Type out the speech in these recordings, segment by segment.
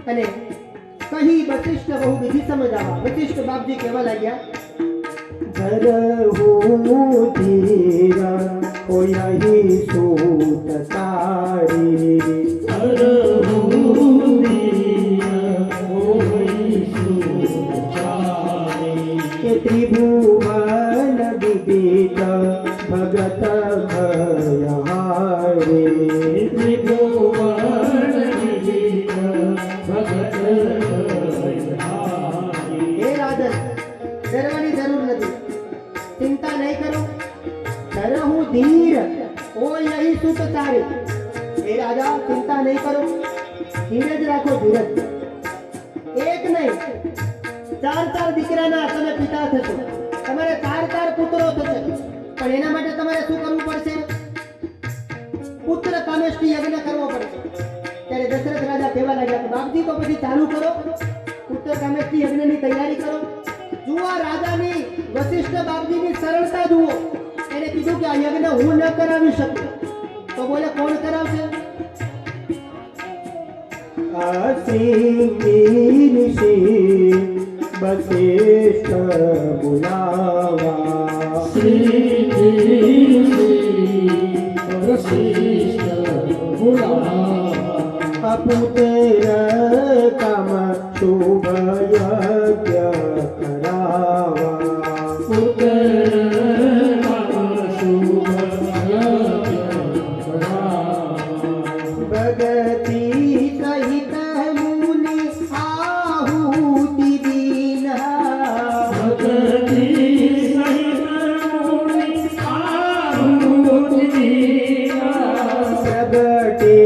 અને કહી વશિષ્ઠ બહુ વિધિ સમજાવા વશિષ્ઠ બાપજી કહેવા લાગ્યા ધરહું ધીર હોયહી સૂત તારી ધરહું ધીર હોયહી સૂત તારી કે ત્રિભુવન વિદિત ભગત ભયહારે ત્રિભુવન વિદિત ભગત ભયહારે હે રાજન ડરવાની જરૂર નથી चिंता नहीं करो डरहूं धीर ओ यही सुख तारे हे राजा चिंता नहीं करो धीरज राखो धीरज एक नहीं चार દીકરાના તમે પિતા થશો તમારે ચાર પુત્રો થશે પણ એના માટે તમારે શું કરવું પડશે પુત્ર કામેષ્ટિ યજ્ઞ કરવો પડશે ત્યારે દશરથ રાજા કહેવા લાગ્યા બાપજી તો પછી ચાલુ કરો પુત્ર કામેષ્ટિ યજ્ઞની તૈયારી કરો જુઓ રાજાની વશિષ્ઠ બાપજીની સરળતા જુઓ એને કીધું કે આ યજ્ઞ હું ન કરાવી શકું તો બોલે કોણ કરાવશે વશિષ્ઠ બોલાવા અપુત્ર કામ શુભ યજ્ઞ કરાવા પુત્ર કામ શુભ યજ્ઞ કરાવા ભગતિ સહિત મુનિ આહુતિ દીના ભગતિ સહિત મુનિ આહુતિ દીના પ્રગટે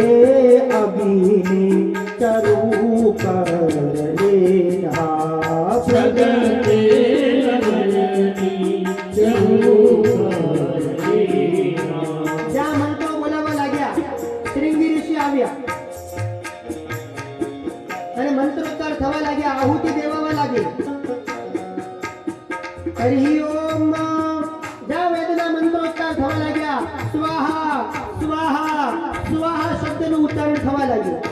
અભિની ચરુ કર લેહા પ્રગટે અભિની ચરુ કર લેહા જ્યાં મંત્રો બોલાવવા લાગ્યા શ્રીંગી ઋષિ આવ્યા અને મંત્રોચ્ચાર થવા લાગ્યા આહુતિ દેવાવા લાગી હરિ ઓમ જ્યાં વેદના મંત્રોચ્ચાર થવા લાગ્યા સ્વાહા સ્વાહા સ્વાહા શબ્દનું ઉચ્ચારણ થવા લાગ્યું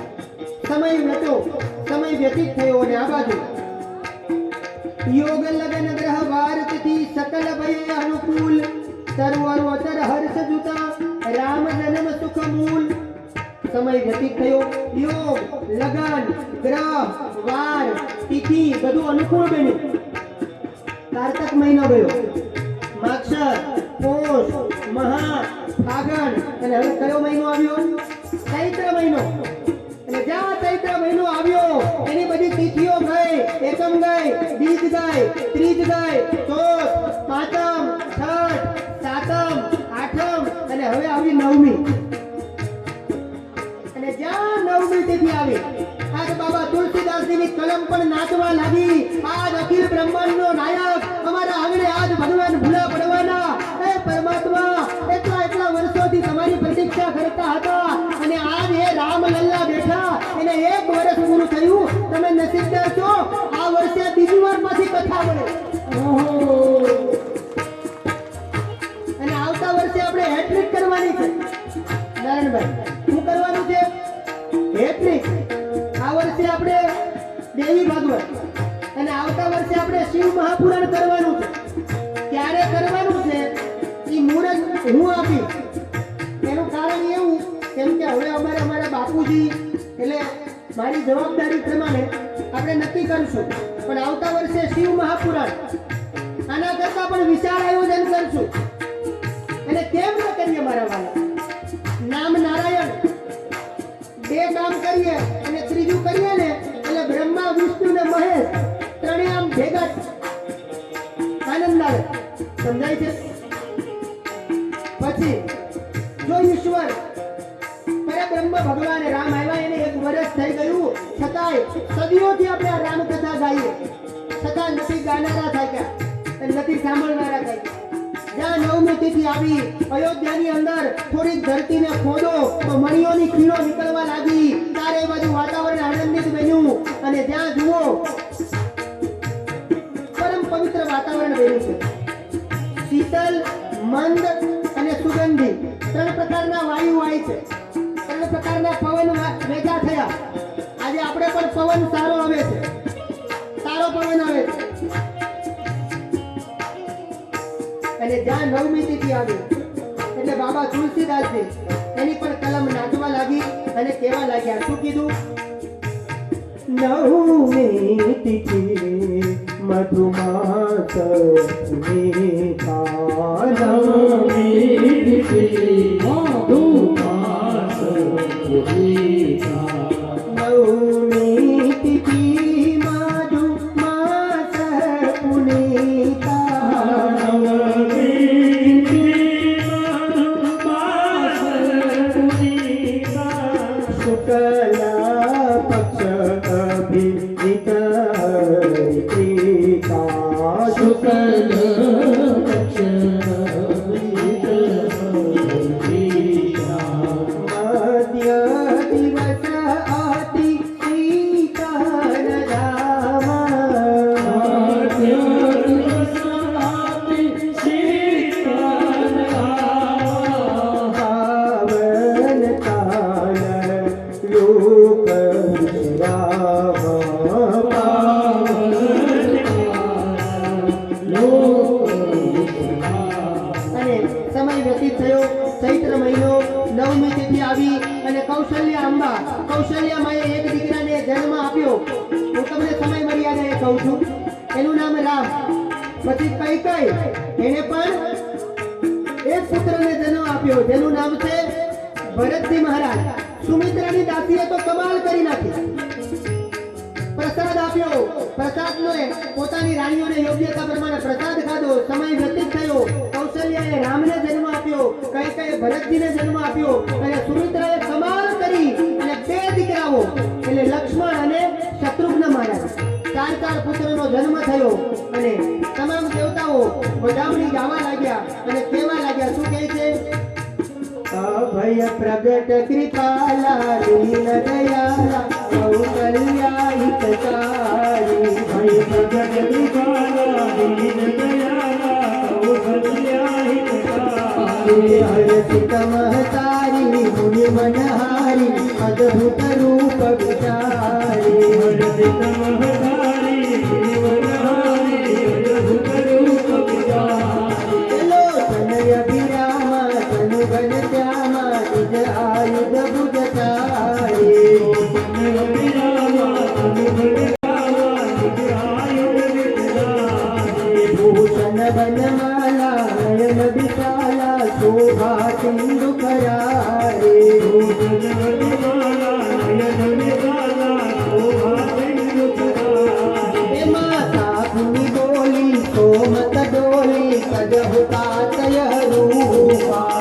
સમય વ્રતો સમય વ્યતીત થયો અને આ બાજુ યોગ લગન ગ્રહ વાર તિથિ સકલ ભય અનુકૂળ સર્વોત્તર હર્ષ જુતા રામ જન્મ સુખ મૂલ સમય વ્યતીત થયો યોગ લગન ગ્રહ વાર તિથિ બધું અનુકૂળ બન્યું કાર્તક મહિનો ગયો માક્ષર પોષ મહા ફાગણ અને હવે કયો મહિનો આવ્યો ચૈત્ર મહિનો અને જ્યાં ચૈત્ર મહિનો આવ્યો એની બધી તિથિઓ ગઈ એકમ ગઈ બીજ ગઈ ત્રીજ ગઈ ચોથ પાંચમ છઠ સાતમ આઠમ અને હવે આવી નવમી અને જ્યાં નવમી તિથિ આવી આજ બાબા તુલસીદાસજીની કલમ પણ નાચવા લાગી આજ અખિલ બ્રહ્માંડનો નાયક અમારા આંગણે આજ ભગવાન ભૂલા પડવાના એ પરમાત્મા એટલા વર્ષોથી તમારી પ્રતીક્ષા કરતા હતા અને આજ એ રામલલ્લા બેઠા એને 1 વર્ષ પૂરું થયું તમે નસીબદાર છો આ વર્ષે બીજી વાર પાછી કથા મળે ઓહો અને આવતા વર્ષે આપણે હેટ્રિક કરવાની છે નારાયણભાઈ શું કરવાનું છે હેટ્રિક આ વર્ષે આપણે દેવી ભાગવત અને આવતા વર્ષે આપણે શિવ મહાપુરાણ કરવાનું છે ક્યારે કરવાનું છે એ મુહૂર્ત હું આપી એનું કારણ એવું કેમ કે હવે અમારા બાપુજી એટલે મારી જવાબદારી પ્રમાણે આપણે નક્કી કરીશું પણ આવતા વર્ષે શિવ મહાપુરાણ આના કરતા પણ વિશાળ આયોજન કરશું અને કેમ ન કરીએ મારા વાલા નામ નારાયણ 2 કામ કરીએ અને ત્રીજું કરીએ ને એટલે બ્રહ્મા વિષ્ણુ ને મહેશ ત્રણે આમ ભેગા આનંદ આવે સમજાય છે પછી જો ઈશ્વર પરબ્રહ્મ ભગવાન રામ આવ્યા એને 1 વર્ષ થઈ ગયું છતાંય સદીઓથી આપણે આ રામકથા ગાઈએ છતાં નથી ગાનારા થાય નથી સાંભળનારા થાય જ્યાં નવમી તિથિ આવી અયોધ્યાની અંદર થોડીક ધરતીને ખોદો તો મણીઓની ખીણો નીકળવા લાગી ચારે બાજુ વાતાવરણ આનંદિત બન્યું અને જ્યાં જુઓ પરમ પવિત્ર વાતાવરણ બન્યું છે શીતલ મંદ અને સુગંધી 3 પ્રકારના વાયુ વાય છે 3 પ્રકારના પવન ભેગા થયા આજે આપણે પણ પવન સારો આવે છે, સારો પવન આવે છે. અને જ્યાં નવમી તિથિ આવી એટલે બાબા તુલસીદાસજી એની પણ કલમ નાચવા લાગી અને કહેવા લાગ્યા. શું કીધું? નવમી તિથિ મધુમાસ પુનિતા નવમી તિથિ મધુમાસ પુનિતા નવમી તિથિ મધુમાસ પુનિતા નવમી તિથિ મધુમાસ પુનિતા શુક્લ પક્ષ અભિહિતા શુક્લ મધ્ય દિવસ આતિ શીતલ રામા મધ્ય દિવસ આતિ શીતલ રામા પાવન કાલ લોક અને સમય વ્યતીત થયો. ચૈત્ર મહિનો, નવમી તિથિ આવી અને કૌશલ્યા અંબા, કૌશલ્યા માએ એક દીકરાને જન્મ આપ્યો. હું તમને સમય મર્યાદા એ કહું છું. એનું નામ રામ. પછી કઈ કઈ એને પણ એક પુત્રને જન્મ આપ્યો જેનું નામ છે ભરતજી મહારાજ. સુમિત્રાની દાસીએ તો કમાલ કરી નાખી. પ્રસાદ આપ્યો, પ્રસાદનો પોતાની રાણીઓને યોગ્યતા પ્રમાણે પ્રસાદ ખાધો. સમય વ્યતીત થયો. કૌશલ્યાએ રામને જન્મ આપ્યો, કૈકેયીએ ભરતજીને જન્મ આપ્યો અને સુમિત્રાએ કમાલ કરી અને બે દીકરાઓ એટલે લક્ષ્મણ અને શત્રુઘ્ન મહારાજ, ચાર પુત્રનો જન્મ થયો. અને તમામ દેવતાઓ વધામણી ગાવા લાગ્યા અને કહેવા લાગ્યા. શું કહે છે? અભય પ્રગટ કૃપાલા દીન દયાલા કૌશલ્યા હિતકારી ભય પ્રગટ કૃપાલા દીન દયાલા કૌશલ્યા હિતકારી હરસિત મહતારી મુનિ મનહારી અદ્ભુત રૂપ વિચારી હરસિત મહતારી મુનિ મનહારી અદ્ભુત રૂપ વિચારી ચલો તનય વિરામા તનુગન શ્યામા નિજ આયુધ ભુજતારી ભૂષણ વનમાલા નયન વિશાલા શોભા સિંધુ કરારે માતા ભૂમિ બોલી સોમત ડોલી કદહુતા તય રૂપા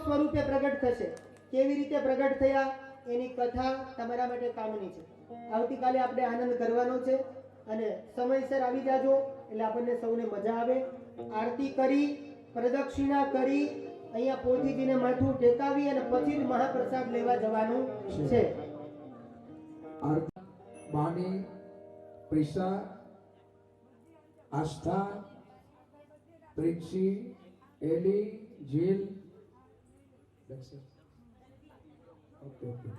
સ્વરૂપે પ્રગટ થશે. કેવી રીતે પ્રગટ થયા એની કથા તમારા માટે કામની છે. આવતીકાલે આપણે આનંદ કરવાનો છે અને સમયસર આવી જાજો એટલે આપણને સૌને મજા આવે. આરતી કરી, પ્રદક્ષિણા કરી, અહીંયા પોથીજીને માથું ટેકાવી અને પછી જ મહાપ્રસાદ લેવા જવાનું છે. બાની પ્રિશા, આસ્થા, પ્રિક્ષી, એલી, જીલ. Okay okay.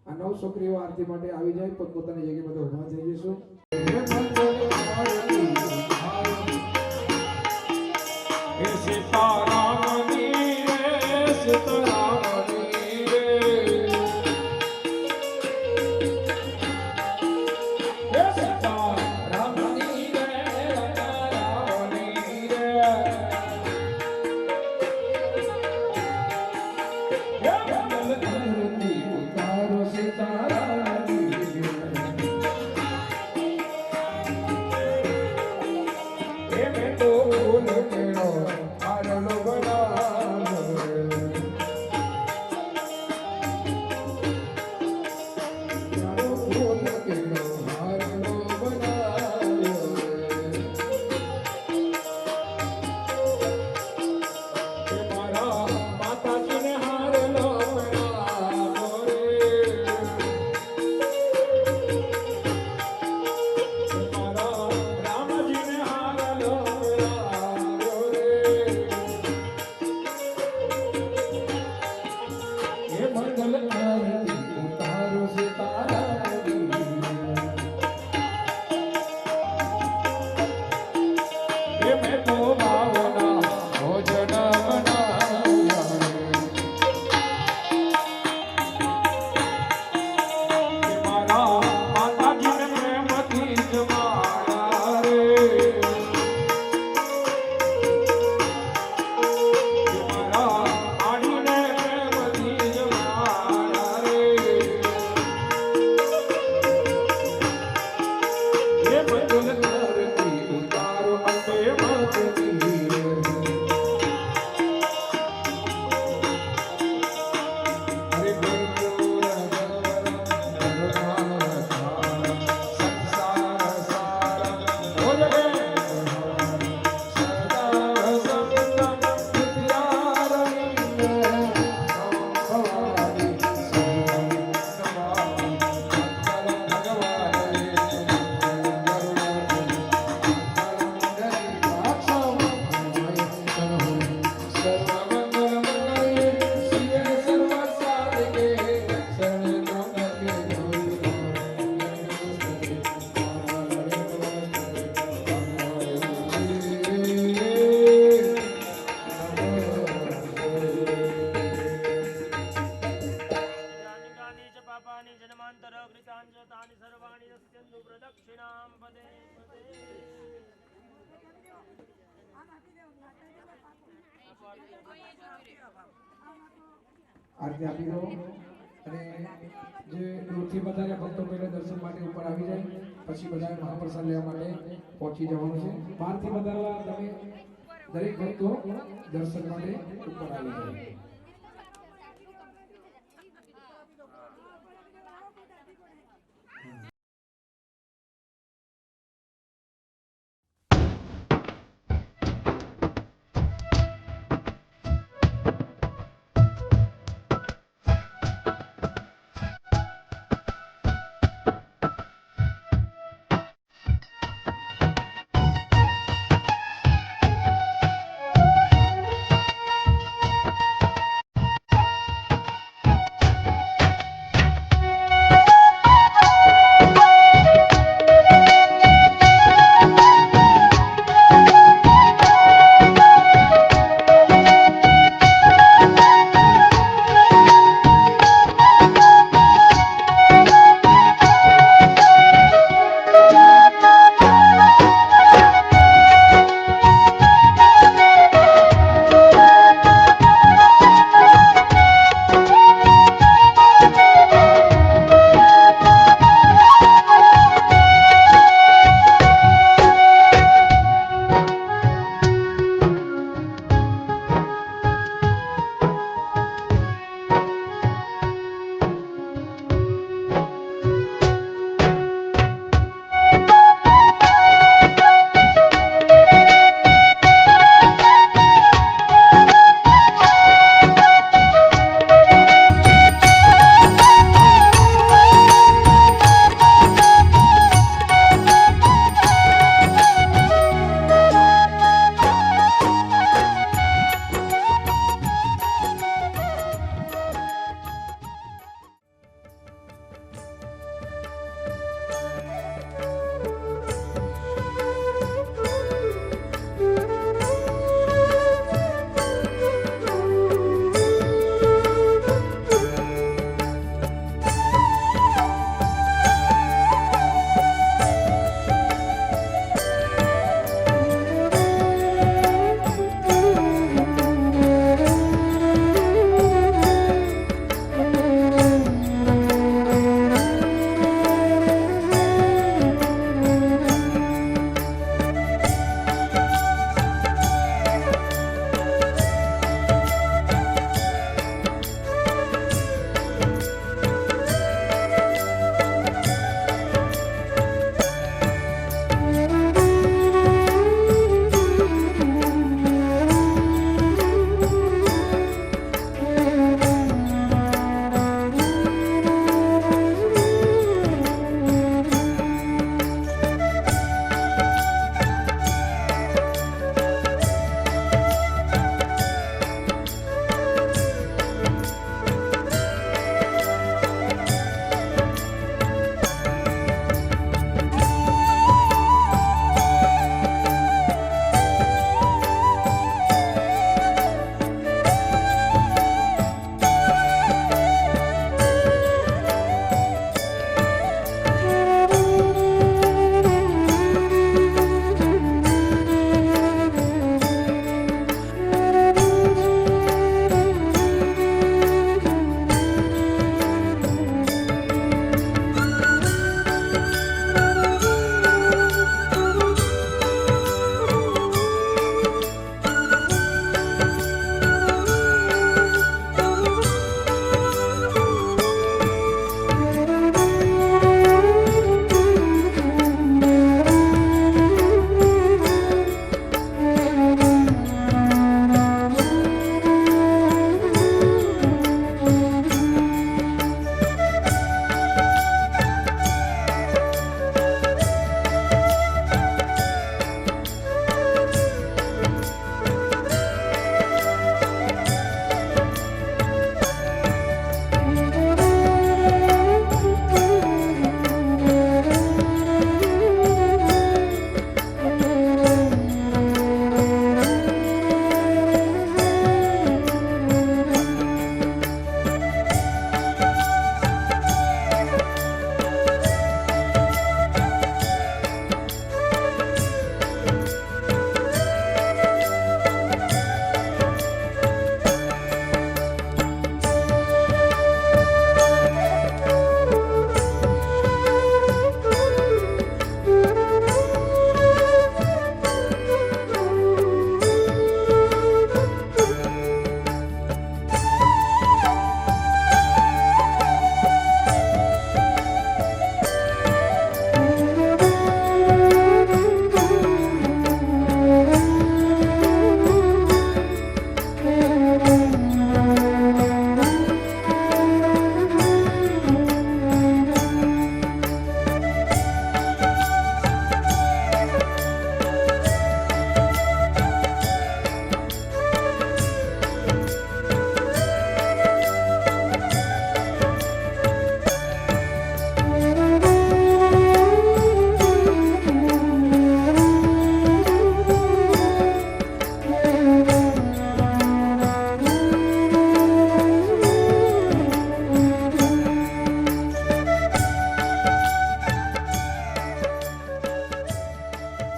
આ 9 છોકરીઓ આરતી માટે આવી જાય, પોતપોતાની જગ્યાએ બધા ઉભા થઈ જઈશું. સીતારામની રે સીતારામની રે સીતારામની રે રામની રે મંગલની ઉતારો સીતારામની રે મેં તો ભૂલ કેળો આરલો બનાવ્યો મારો ભૂલ કેળો આરલો બનાવ્યો એ મારા માતાજીને હારલો બનાવ્યો રે મારા રામજીને હારલો બનાવ્યો રે એ મંગલ આરતી ઉતારો સીતારામની એ મેં તો ભાવના ભોજન બનાવ્યા રે મારા માતાજીને પ્રેમથી જમાડ્યા રે મારા આડીને પ્રેમથી જમાડ્યા રે એ મંગલ આરતી ઉતારો અંબે માતની હરે ગુરુ સંસાર સાર ભોજને સદા સંતમ વિદ્યારણિ ભવાની ભગવાન જાનિકાની ચ પાપાની જન્માંતર કૃતાંચ તાની સર્વાણી નશ્યન્તુ પ્રદક્ષિણામ પદે પદે. આરતી આપી દો અને જે દૂરથી બધા ભક્તો પહેલા દર્શન માટે ઉપર આવી જાય, પછી બધા મહાપ્રસાદ લેવા માટે પહોંચી જવાનું છે. બહારથી બધા તમે દરેક ભક્તો દર્શન માટે ઉપર આવી જાય.